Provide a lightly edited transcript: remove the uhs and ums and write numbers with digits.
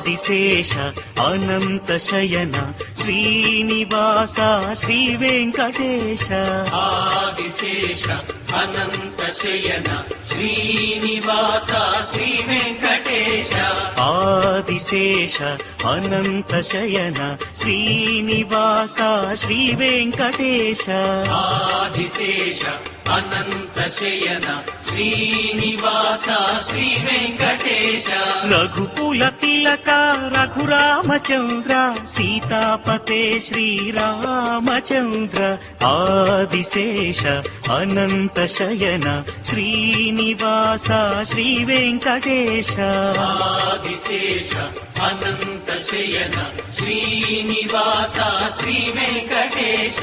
ఆదిశేష అనంత శయన శ్రీనివాస శ్రీ వెంకటేశ ఆదిశేష అనంత శయన శ్రీనివాస శ్రీ వెంకటేశ ఆదిశేష అనంత శయన శ్రీనివాస శ్రీ వెంకటేశ ఆదిశేష అనంత శయన శ్రీనివాస శ్రీ వెంకటేశ రఘుకుల తిలక రఘురామచంద్ర సీతాపతే శ్రీరామచంద్ర ఆదిశేష అనంత శయన శ్రీనివాస శ్రీ వెంకటేశ ఆదిశేష అనంత శయన శ్రీనివాస శ్రీ వెంకటేశ